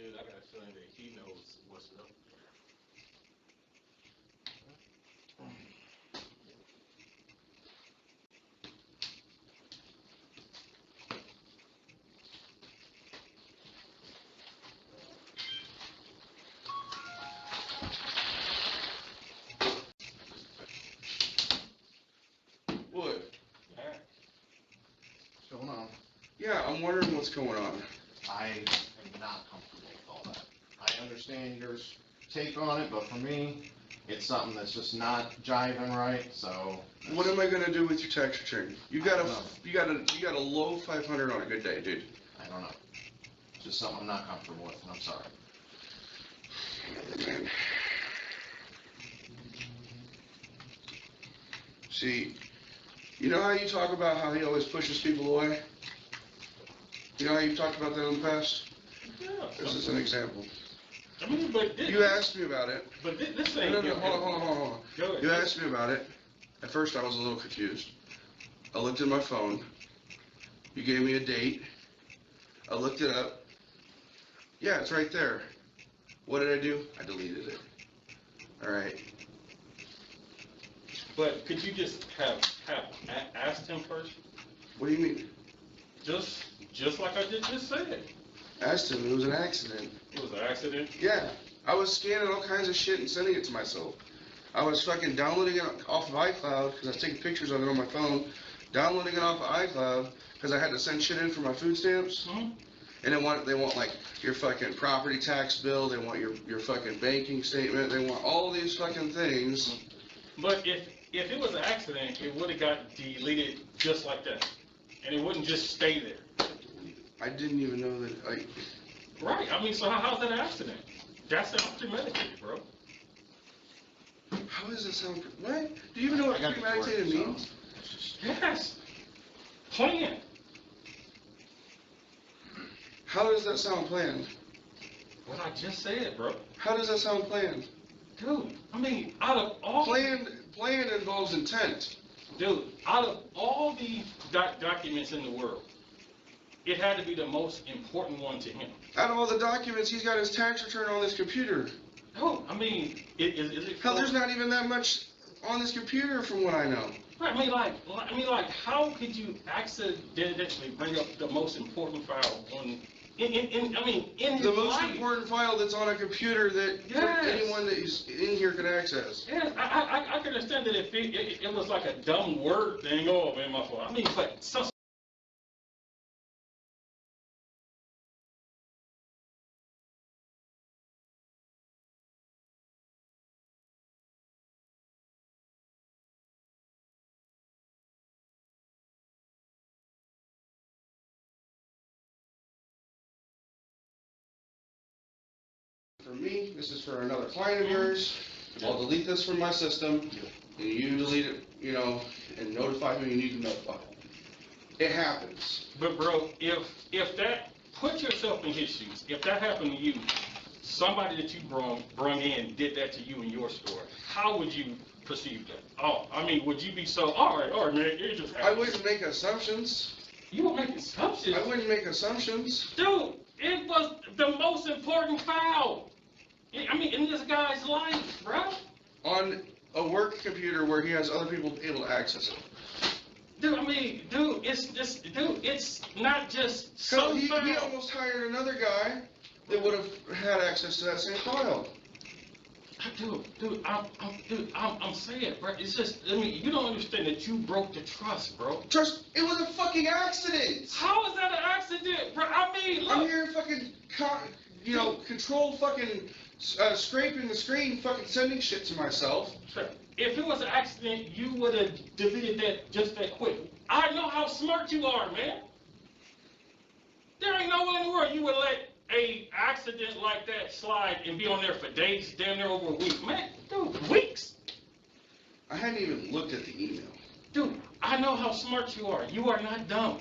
Dude, I got a feeling that he knows what's up. What? Alright. What's going on? Yeah, I'm wondering what's going on. I am not comfortable with all that. I understand your take on it, but for me, it's something that's just not jiving right, so. What am I gonna do with your tax return? You got I don't know. you got a low 500 on a good day, dude. I don't know. It's just something I'm not comfortable with, and I'm sorry. Man. See, you know how you talk about how he always pushes people away? You know how you've talked about that in the past? Yeah. This is an example. I mean, but this, You asked me about it. But this ain't. No, hold on. Go ahead. You asked me about it. At first, I was a little confused. I looked at my phone. You gave me a date. I looked it up. Yeah, it's right there. What did I do? I deleted it. All right. But could you just have asked him first? What do you mean? Just like I just said. Asked him. It was an accident. It was an accident. Yeah. I was scanning all kinds of shit and sending it to myself. I was fucking downloading it off of iCloud because I was taking pictures of it on my phone, downloading it off of iCloud because I had to send shit in for my food stamps. Mm-hmm. And they want like your fucking property tax bill, they want your fucking banking statement, they want all these fucking things. But if it was an accident, it would have got deleted just like that, and it wouldn't just stay there. I didn't even know that. Right. I mean, so how's that an accident? That sounds premeditated, bro. How does it sound? What? Do you even know what premeditated means? Yes. Planned. How does that sound planned? What I just said, bro. How does that sound planned? Dude, I mean, out of all... Planned involves intent. Dude, out of all the documents in the world, it had to be the most important one to him. Out of all the documents, he's got his tax return on this computer. No, I mean, is it... Hell, there's not even that much on this computer from what I know. I mean, like, how could you accidentally bring up the most important file on... in his the most life. important file that's on a computer that Yes. anyone that is in here could access. Yes, I can understand that if it was like a dumb word thing, oh man, my fault. I mean, but so. For me, this is for another client of yours. I'll delete this from my system, and you delete it, you know, and notify who you need to notify. It happens. But bro, if that, put yourself in his shoes. If that happened to you, somebody that you brung in did that to you in your store, how would you perceive that? Oh, I mean, would you be so, all right, man, it just happened. I wouldn't make assumptions. You would make assumptions. I wouldn't make assumptions. Dude, it was the most important file. I mean, in this guy's life, bro. On a work computer where he has other people able to access it. Dude, I mean, it's not just some He file. almost hired another guy that would have had access to that same file. Dude, I'm saying, bro, it's just, I mean, you don't understand that you broke the trust, bro. Trust, it was a fucking accident. How is that an accident, bro? I mean, look. I'm here fucking, control fucking, scraping the screen, fucking sending shit to myself. If it was an accident, you would have deleted that just that quick. I know how smart you are, man. There ain't no way in the world you would let a accident like that slide and be on there for days, damn near over a week. Man, dude, weeks. I hadn't even looked at the email. Dude, I know how smart you are. You are not dumb.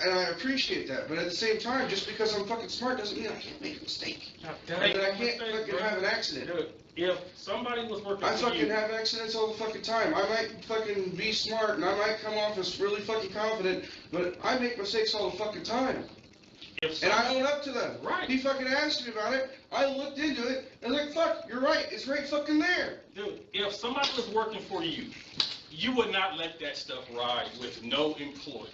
And I appreciate that, but at the same time, just because I'm fucking smart doesn't mean I can't make a mistake. That And ain't that I no can't mistake, fucking bro. have an accident. Dude, if somebody was working I for fucking you, have accidents all the fucking time. I might fucking be smart and I might come off as really fucking confident, but I make mistakes all the fucking time. And I own up to them. Right. He fucking asked me about it. I looked into it, and I was like, fuck, you're right. It's right fucking there. Dude, if somebody was working for you, you would not let that stuff ride with no employee.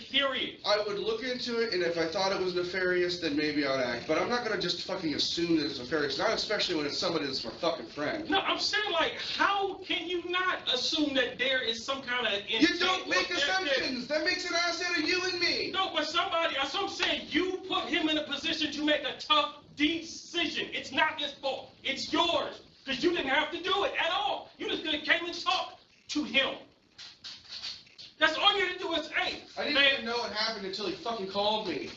Period. I would look into it, and if I thought it was nefarious, then maybe I'd act. But I'm not gonna just fucking assume that it's nefarious, not especially when it's somebody that's my fucking friend. No, I'm saying, like, how can you not assume that there is some kind of intent? You don't make assumptions. That makes an asset of you and me. No, but somebody, that's what I'm saying. You put him in a position to make a tough decision. It's not his fault. It's yours. Because you didn't have to do it at all. You just could have came and talked to him. That's all you had to do is, hey. I didn't even know it happened until he fucking called me.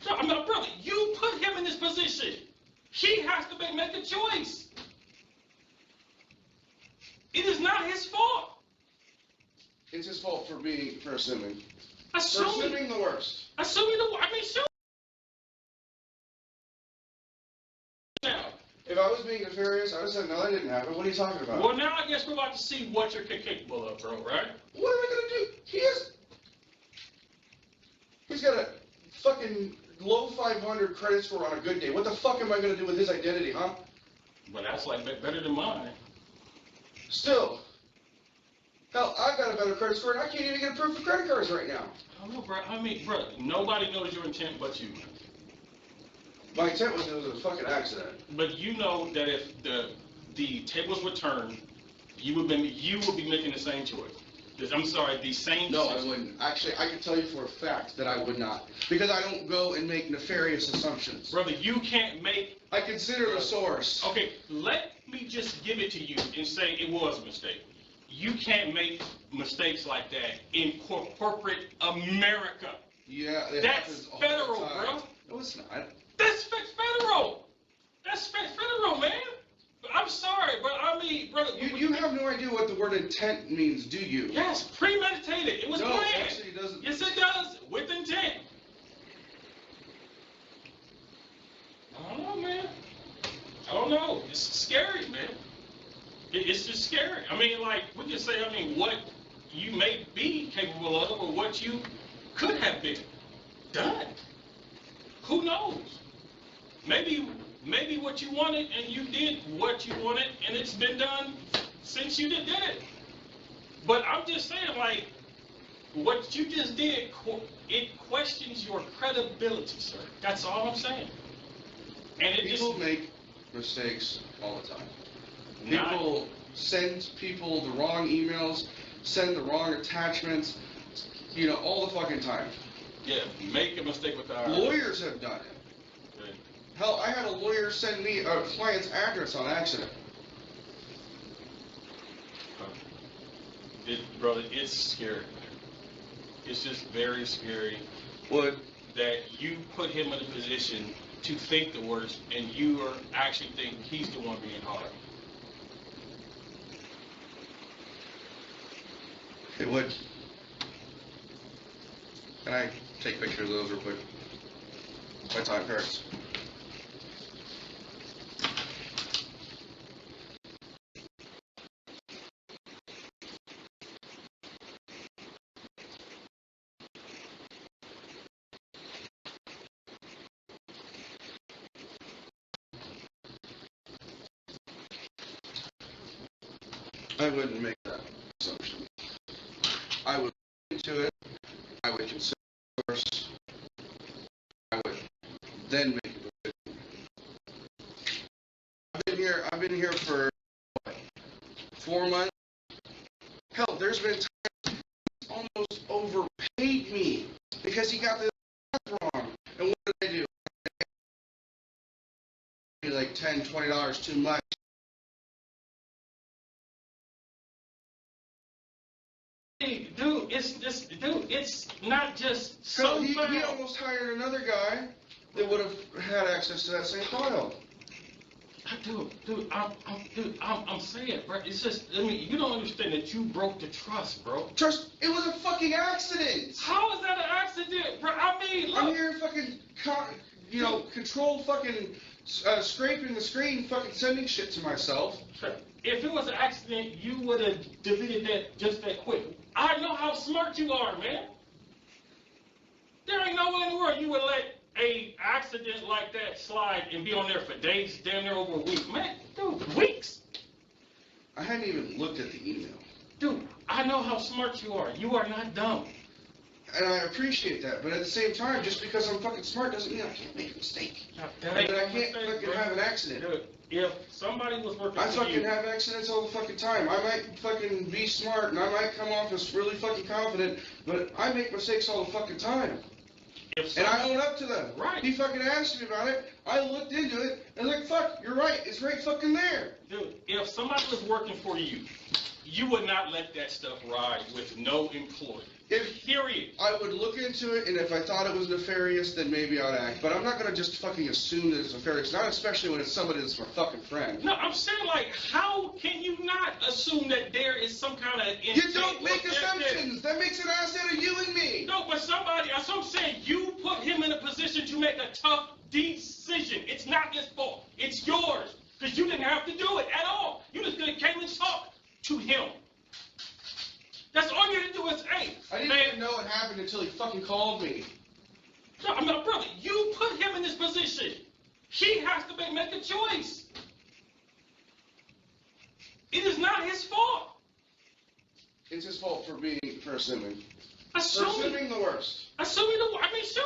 No, I'm not, brother. You put him in this position. He has to make a choice. It is not his fault. It's his fault for assuming. For Assuming assuming the worst. Sure. Now. If I was being nefarious, I would have said, no, that didn't happen. What are you talking about? Well, now I guess we're about to see what you're capable of, bro, right? What am I gonna do? He's got a fucking low 500 credit score on a good day. What the fuck am I gonna do with his identity, huh? But that's like better than mine. Still. Hell, I've got a better credit score and I can't even get approved for credit cards right now. I don't know, bro. I mean, bro, nobody knows your intent but you. My intent was it was a fucking accident. But you know that if the tables were turned, you would be making the same choice. I'm sorry, the same. No, decision. I wouldn't. Actually, I can tell you for a fact that I would not, because I don't go and make nefarious assumptions. Brother, you can't make. I consider the source. Okay, let me just give it to you and say it was a mistake. You can't make mistakes like that in corporate America. Yeah, that's federal, bro. No, it's not. That's federal. That's federal, man. I'm sorry, but I mean, brother. You have no idea what the word intent means, do you? Yes, premeditated. It was planned. No, actually it doesn't. Yes, it does. With intent. I don't know, man. I don't know. It's scary, man. It's just scary. I mean, like, we can say, I mean, what you may be capable of or what you could have been done. Who knows? Maybe what you wanted and you did what you wanted and it's been done since you did it. But I'm just saying, like, what you just did, it questions your credibility, sir. That's all I'm saying. And it People make mistakes all the time. Not, People send people the wrong emails, send the wrong attachments, all the fucking time. yeah, make a mistake with our Lawyers have done it. Okay. Hell, I had a lawyer send me a client's address on accident. Brother, it's scary. It's just very scary that you put him in a position to think the worst and you are actually think he's the one being hard. It would. Can I take pictures of those real quick? My time hurts. I wouldn't make that assumption. I would look into it. I would consider the source. I would then make a decision. I've been here for what, 4 months. Hell, there's been times he's almost overpaid me because he got the wrong. And what did I do? Like $10, $20 too much. Dude, it's not just So so he bad. almost hired another guy that would have had access to that same file. I'm saying, bro, it's just, I mean, you don't understand that you broke the trust, bro. Trust, it was a fucking accident. How is that an accident, bro? I mean, look. I'm here fucking, control fucking, scraping the screen, fucking sending shit to myself. If it was an accident, you would have deleted that just that quick. I know how smart you are, man. There ain't no way in the world you would let a accident like that slide and be on there for days, damn near over a week? Man, dude, weeks. I hadn't even looked at the email. Dude, I know how smart you are. You are not dumb. And I appreciate that, but at the same time, just because I'm fucking smart doesn't mean I can't make a mistake. That And ain't I no can't mistake, fucking bro. have an accident. Dude, if somebody was working I for fucking you, have accidents all the fucking time. I might fucking be smart and I might come off as really fucking confident, but I make mistakes all the fucking time. And I own up to them. Right. He fucking asked me about it. I looked into it and was like, fuck, you're right. It's right fucking there. dude, if somebody was working for you, you would not let that stuff ride with no employee. Period. I would look into it, and if I thought it was nefarious, then maybe I'd act. But I'm not gonna just fucking assume that it's nefarious, not especially when it's somebody that's my fucking friend. No, I'm saying, like, how can you not assume that there is some kind of You don't make assumptions. That makes an asset of you and me. No, but somebody, that's what I'm saying. You put him in a position to make a tough decision. It's not his fault. It's yours. Because you didn't have to do it at all. You just came and talk to him. That's all you had to do is, hey, I didn't even know it happened until he fucking called me. no, I mean, brother, you put him in this position. He has to make a choice. It is not his fault. It's his fault for assuming. For Assuming assuming the worst. Sure.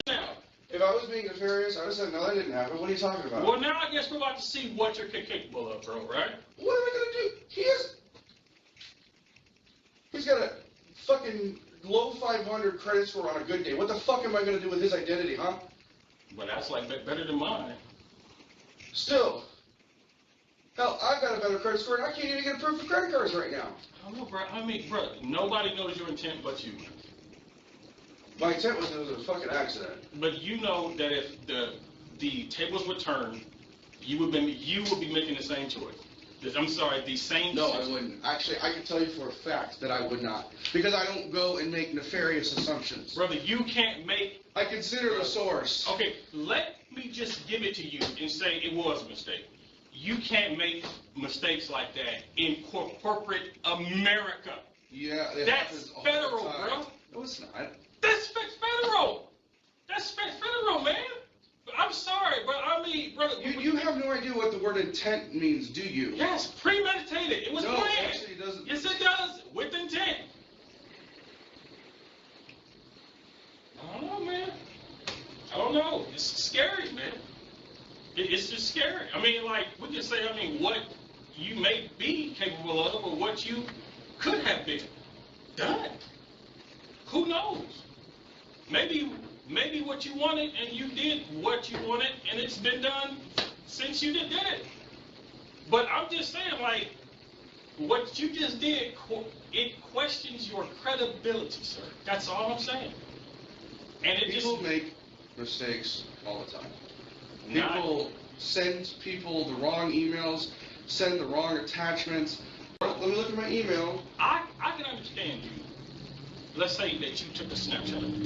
Now, If I was being nefarious, I would have said, no, that didn't happen. What are you talking about? well, now I guess we're about to see what you're capable of, bro, right? What am I gonna do? He's got a fucking low 500 credit score on a good day. What the fuck am I gonna do with his identity, huh? But that's like better than mine. Still. Hell, I've got a better credit score and I can't even get approved for credit cards right now. I don't know, bro. I mean, bro, nobody knows your intent but you. My intent was it was a fucking accident. But you know that if the tables were turned, you would be making the same choice. I'm sorry, the same. No, decision. I wouldn't. Actually, I can tell you for a fact that I would not. Because I don't go and make nefarious assumptions. Brother, you can't make. I consider the source. Okay, let me just give it to you and say it was a mistake. You can't make mistakes like that in corporate America. Yeah, it That's happens all the federal, time. bro. No, it's not. That's federal. That's federal, man. I'm sorry, but I mean, brother. You have no idea what the word intent means, do you? Yes, premeditated. It was No, planned. actually, it doesn't. Yes, it does. With intent. I don't know, man. I don't know. It's scary, man. It's just scary. I mean, like, we can say, I mean, what you may be capable of or what you could have been done. Who knows? Maybe what you wanted and you did what you wanted and it's been done since you did it. But I'm just saying, like, what you just did, it questions your credibility, sir. That's all I'm saying. And it People just make mistakes all the time. Not- People send people the wrong emails, send the wrong attachments. Let me look at my email. I can understand you. Let's say that you took a snapshot of it.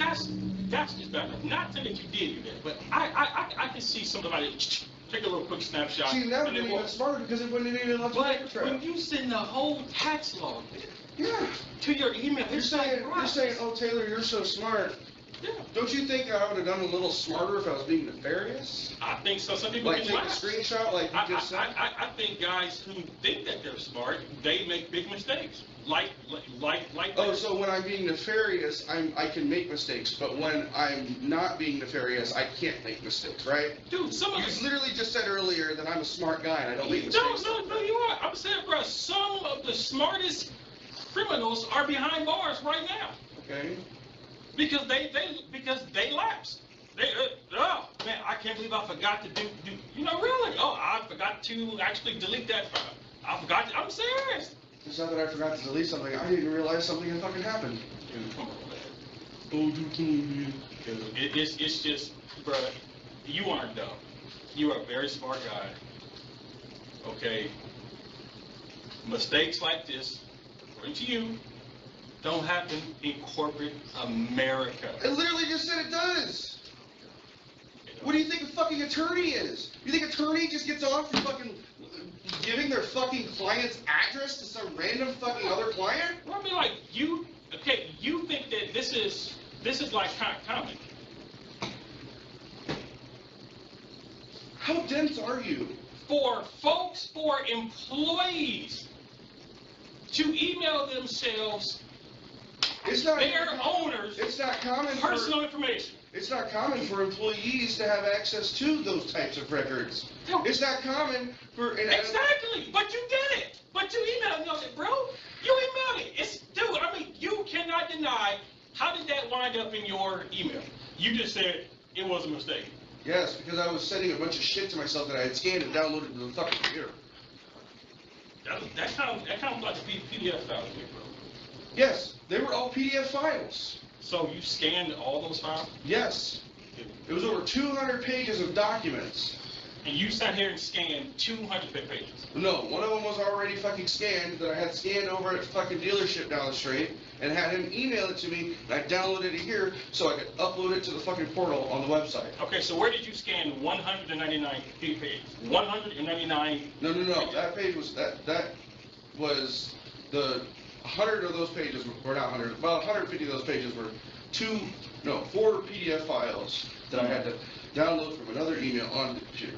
That's just bad enough. Not saying that you did do that, but I can see somebody take a little quick snapshot. See, that would and be then even walk. smarter because it wouldn't have even left a paper But trail. when you send the whole tax log Yeah. to your email, You're it's like, saying, oh, Taylor, you're so smart. yeah. Don't you think I would have done a little smarter if I was being nefarious? I think so. Some people Like can take a laugh. screenshot like you just said? I think guys who think that they're smart, they make big mistakes. Like. Oh, so when I'm being nefarious, I can make mistakes, but when I'm not being nefarious, I can't make mistakes, right? Dude, some of You literally just said earlier that I'm a smart guy and I don't make mistakes. No, you are. I'm saying, bro, some of the smartest criminals are behind bars right now Okay. because they lapsed. Oh man, I can't believe I forgot to do. Really? Oh, I forgot to actually delete that file. I forgot. I'm serious. It's not that I forgot to delete something. I didn't even realize something had fucking happened. Dude, come on, man. Oh, dude. It's just, bro, you aren't dumb. You are a very smart guy. Okay. Mistakes like this, according to you, don't happen in corporate America. I literally just said it does. What do you think a fucking attorney is? You think attorney just gets off for fucking giving their fucking client's address to some random fucking other client? Well, I mean, like, you think that this this is like kind of common. How dense are you? For employees to email themselves It's not their owners' It's not common personal information. It's not common for employees to have access to those types of records. No. It's not common for Exactly, but you did it. But you emailed it, bro. You emailed it. Dude, I mean, you cannot deny. How did that wind up in your email? You just said it was a mistake. Yes, because I was sending a bunch of shit to myself that I had scanned and downloaded to the fucking computer. That sounds like a PDF file to me, bro. Yes, they were all PDF files. So you scanned all those files? Yes. It was over 200 pages of documents. And you sat here and scanned 200 pages? No, one of them was already fucking scanned that I had scanned over at the fucking dealership down the street and had him email it to me, and I downloaded it here so I could upload it to the fucking portal on the website. Okay, so where did you scan 199 pages? 199? No. That page was, that was the 100 of those pages were not 100, about 150 of those pages were 4 PDF files that I had to download from another email on the computer.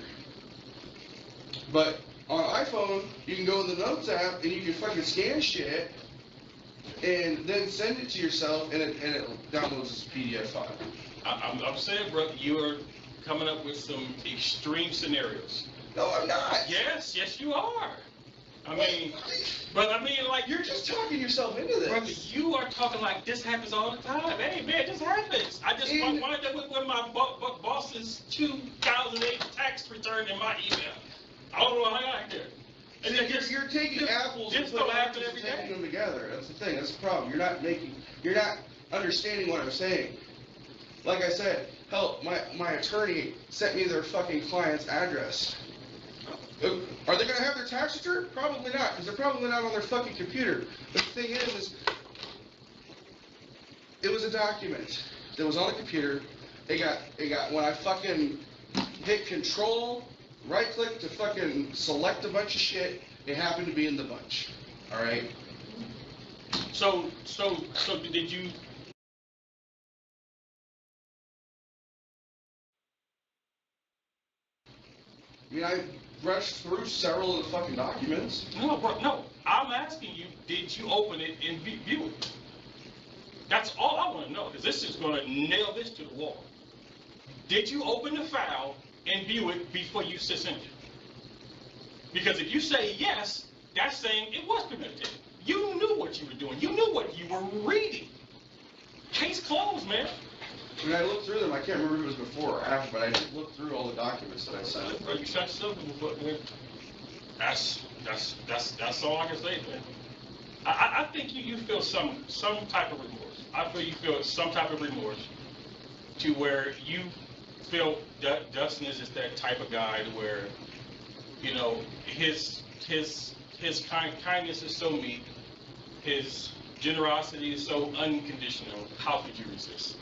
But on iPhone, you can go in the Notes app and you can fucking scan shit and then send it to yourself and it downloads this PDF file. I'm saying, brother, you're coming up with some extreme scenarios. No, I'm not. Yes, you are. I mean, like You're just talking yourself into this. brother, you are talking like this happens all the time. Hey, man, this happens. I just wound up with my boss's 2008 tax return in my email. I don't know how I got there. And then You're taking apples and just don't putting happen apples every and taking day. them together. That's the thing. That's the problem. You're not understanding what I'm saying. Like I said, hell, my attorney sent me their fucking client's address. Are they gonna have their tax return? Probably not, because they're probably not on their fucking computer. But the thing is it was a document that was on the computer. It got when I fucking hit control, right click to fucking select a bunch of shit, it happened to be in the bunch. Alright? So did you? I mean, I brushed through several of the fucking documents. No, bro, no. I'm asking you, did you open it and view it? That's all I want to know, because this is going to nail this to the wall. Did you open the file and view it before you sent it? Because if you say yes, that's saying it was premeditated. You knew what you were doing. You knew what you were reading. Case closed, man. When I looked through them, I can't remember if it was before or after, but I did look through all the documents that I sent. Bro, you shot yourself in the foot, man. That's all I can say, man. I think you feel some type of remorse. I feel you feel some type of remorse to where you feel Dustin is just that type of guy to where, you know, his kindness is so meek, his generosity is so unconditional. How could you resist?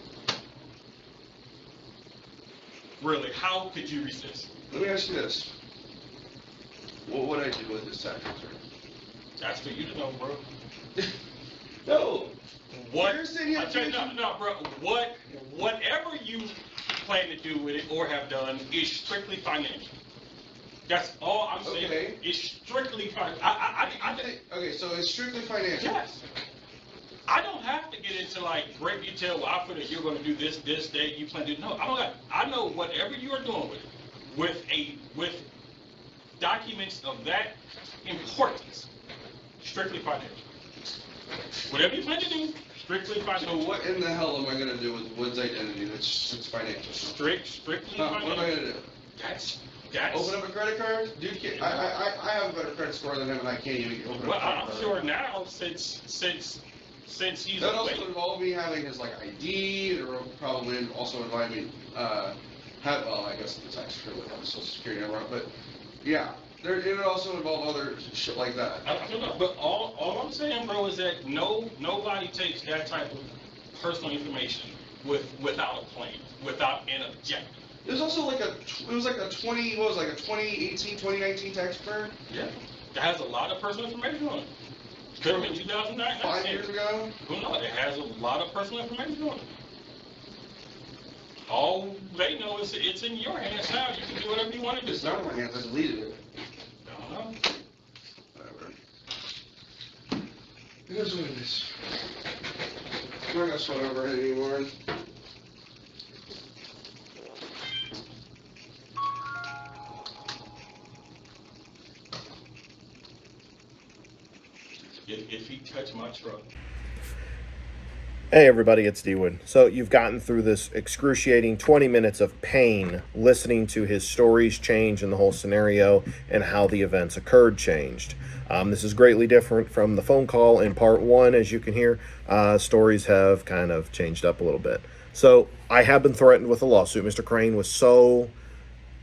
Really, how could you resist? Let me ask you this. What would I do with this tax return? That's for you to know, bro. No. What? You're sitting here No, bro. Whatever you plan to do with it or have done is strictly financial. That's all I'm saying. Okay. It's strictly financial. Okay, so it's strictly financial. Yes. I don't have to get into like great detail. Well, I feel that you're going to do this day. You plan to do. No, I don't. I know whatever you are doing with documents of that importance, strictly financial. Whatever you plan to do, strictly financial. So what in the hell am I going to do with Wood's identity that's financial? Strictly financial. What am I going to do? That's. Open up a credit card? Dude, I have a better credit score than him, and I can't even open up a credit card. Well, I'm sure now, since he's that away. also involved me having his like ID. It will probably also involve me I guess the tax return would have a social security number, but yeah, it would also involve other shit like that. I don't know, but all I'm saying, bro, is that nobody takes that type of personal information without a plan, without an objective. It was also like a 2018, 2019 tax return. Yeah, that has a lot of personal information on it. Could have been 2009. 5 years ago? Who knows? It has a lot of personal information on it. All they know is it's in your hands now. You can do whatever you want to do. It's not in my hands. I deleted it. I don't know. Whatever. It is what it is. I'm not gonna sweat over it anymore. If he touched my truck. Hey everybody, it's D-Wood. So you've gotten through this excruciating 20 minutes of pain listening to his stories change and the whole scenario and how the events occurred changed. This is greatly different from the phone call in part one. As you can hear, stories have kind of changed up a little bit. So I have been threatened with a lawsuit. Mr. Crane was so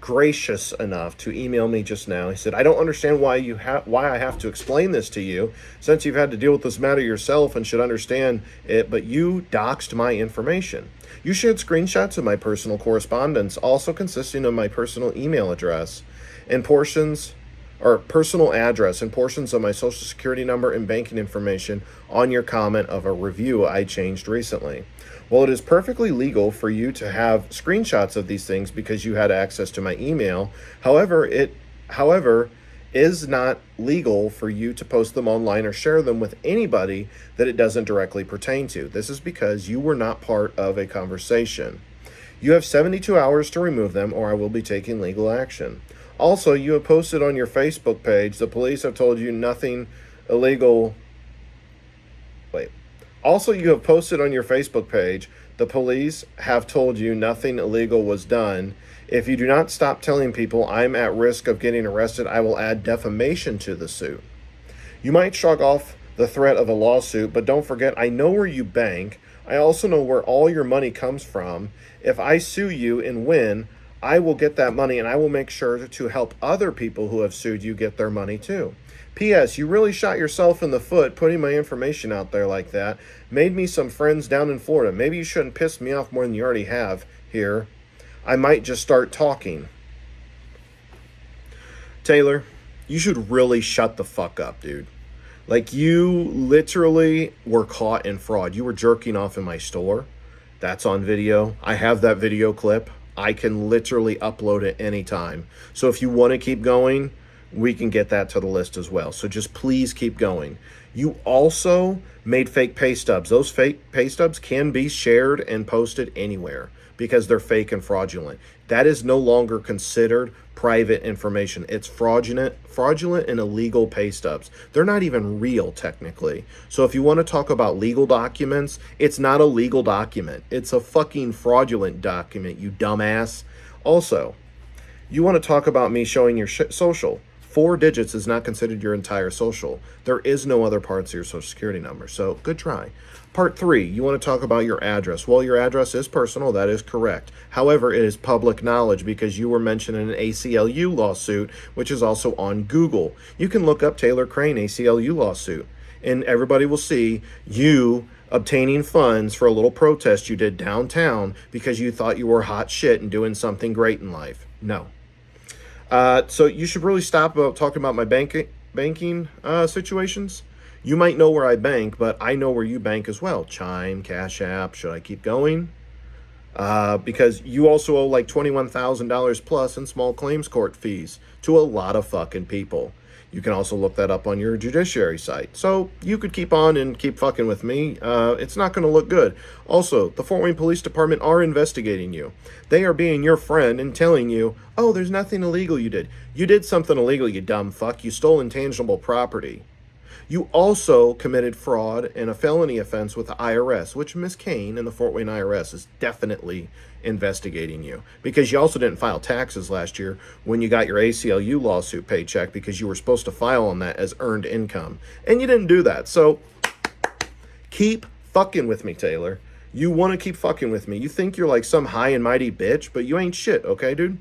gracious enough to email me just now. He said, I don't understand why I have to explain this to you, since you've had to deal with this matter yourself and should understand it, but you doxed my information. You shared screenshots of my personal correspondence, also consisting of my personal email address and personal address and portions of my social security number and banking information on your comment of a review I changed recently. Well, it is perfectly legal for you to have screenshots of these things because you had access to my email. However, is not legal for you to post them online or share them with anybody that it doesn't directly pertain to. This is because you were not part of a conversation. You have 72 hours to remove them, or I will be taking legal action. Also, you have posted on your Facebook page, the police have told you nothing illegal. Also, you have posted on your Facebook page, the police have told you nothing illegal was done. If you do not stop telling people I'm at risk of getting arrested, I will add defamation to the suit. You might shrug off the threat of a lawsuit, but don't forget, I know where you bank. I also know where all your money comes from. If I sue you and win, I will get that money, and I will make sure to help other people who have sued you get their money too. P.S. You really shot yourself in the foot putting my information out there like that. Made me some friends down in Florida. Maybe you shouldn't piss me off more than you already have here. I might just start talking. Taylor, you should really shut the fuck up, dude. Like, you literally were caught in fraud. You were jerking off in my store. That's on video. I have that video clip. I can literally upload it anytime. So if you want to keep going, we can get that to the list as well. So just please keep going. You also made fake pay stubs. Those fake pay stubs can be shared and posted anywhere because they're fake and fraudulent. That is no longer considered private information. It's fraudulent and illegal pay stubs. They're not even real technically. So if you want to talk about legal documents, it's not a legal document. It's a fucking fraudulent document, you dumbass. Also, you want to talk about me showing your social. 4 digits is not considered your entire social. There is no other parts of your social security number. So good try. Part 3, you want to talk about your address. Well, your address is personal. That is correct. However, it is public knowledge because you were mentioned in an ACLU lawsuit, which is also on Google. You can look up Taylor Crane ACLU lawsuit, and everybody will see you obtaining funds for a little protest you did downtown because you thought you were hot shit and doing something great in life. No. So you should really stop about talking about my banking situations. You might know where I bank, but I know where you bank as well. Chime, Cash App. Should I keep going? Because you also owe like $21,000 plus in small claims court fees to a lot of fucking people. You can also look that up on your judiciary site. So you could keep on and keep fucking with me. It's not going to look good. Also, the Fort Wayne Police Department are investigating you. They are being your friend and telling you, oh, there's nothing illegal you did. You did something illegal, you dumb fuck. You stole intangible property. You also committed fraud and a felony offense with the IRS, which Miss Kane and the Fort Wayne IRS is definitely investigating you because you also didn't file taxes last year when you got your ACLU lawsuit paycheck because you were supposed to file on that as earned income. And you didn't do that. So keep fucking with me, Taylor. You want to keep fucking with me. You think you're like some high and mighty bitch, but you ain't shit, okay, dude?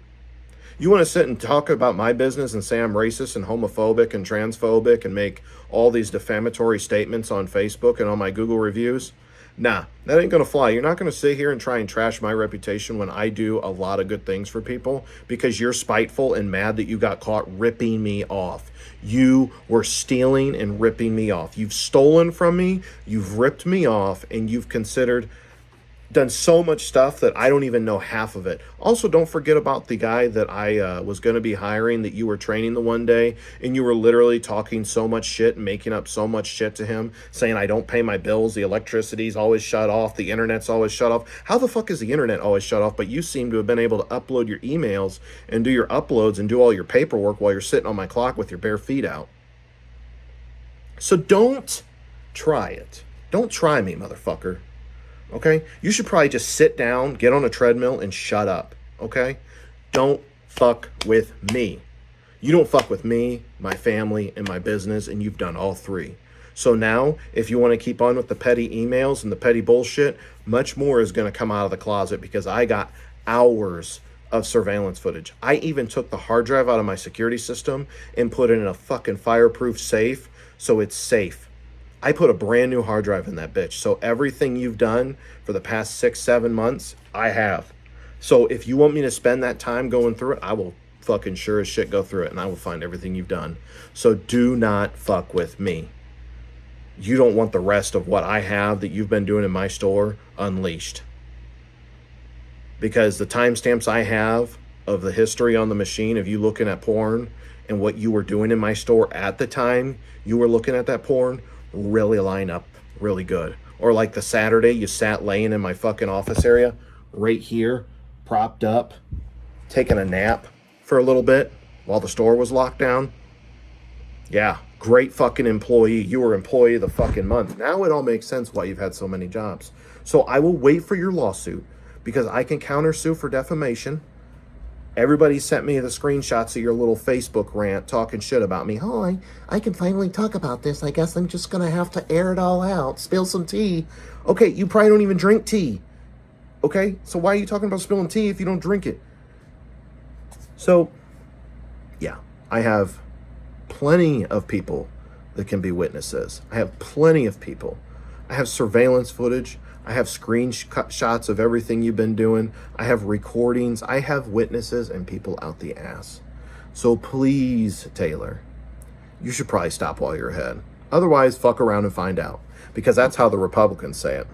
You want to sit and talk about my business and say I'm racist and homophobic and transphobic and make all these defamatory statements on Facebook and on my Google reviews? Nah, that ain't gonna fly. You're not gonna sit here and try and trash my reputation when I do a lot of good things for people because you're spiteful and mad that you got caught ripping me off. You were stealing and ripping me off. You've stolen from me, you've ripped me off, and you've done so much stuff that I don't even know half of it. Also, don't forget about the guy that I was going to be hiring that you were training the one day, and you were literally talking so much shit and making up so much shit to him, saying I don't pay my bills, the electricity's always shut off, the internet's always shut off. How the fuck is the internet always shut off, but you seem to have been able to upload your emails and do your uploads and do all your paperwork while you're sitting on my clock with your bare feet out? So don't try it. Don't try me, motherfucker. Okay? You should probably just sit down, get on a treadmill, and shut up. Okay? Don't fuck with me. You don't fuck with me, my family, and my business, and you've done all three. So now, if you want to keep on with the petty emails and the petty bullshit, much more is going to come out of the closet because I got hours of surveillance footage. I even took the hard drive out of my security system and put it in a fucking fireproof safe so it's safe. I put a brand new hard drive in that bitch. So everything you've done for the past 6-7 months, I have. So if you want me to spend that time going through it, I will fucking sure as shit go through it and I will find everything you've done. So do not fuck with me. You don't want the rest of what I have that you've been doing in my store unleashed. Because the timestamps I have of the history on the machine of you looking at porn and what you were doing in my store at the time you were looking at that porn really line up really good. Or like the Saturday you sat laying in my fucking office area right here, propped up, taking a nap for a little bit while the store was locked down. Yeah, great fucking employee. You were employee of the fucking month. Now it all makes sense why you've had so many jobs. So I will wait for your lawsuit because I can countersue for defamation. Everybody sent me the screenshots of your little Facebook rant talking shit about me. Oh, I can finally talk about this. I guess I'm just going to have to air it all out. Spill some tea. Okay, you probably don't even drink tea. Okay, so why are you talking about spilling tea if you don't drink it? So, yeah, I have plenty of people that can be witnesses. I have plenty of people. I have surveillance footage. I have screenshots of everything you've been doing. I have recordings. I have witnesses and people out the ass. So please, Taylor, you should probably stop while you're ahead. Otherwise, fuck around and find out. Because that's how the Republicans say it.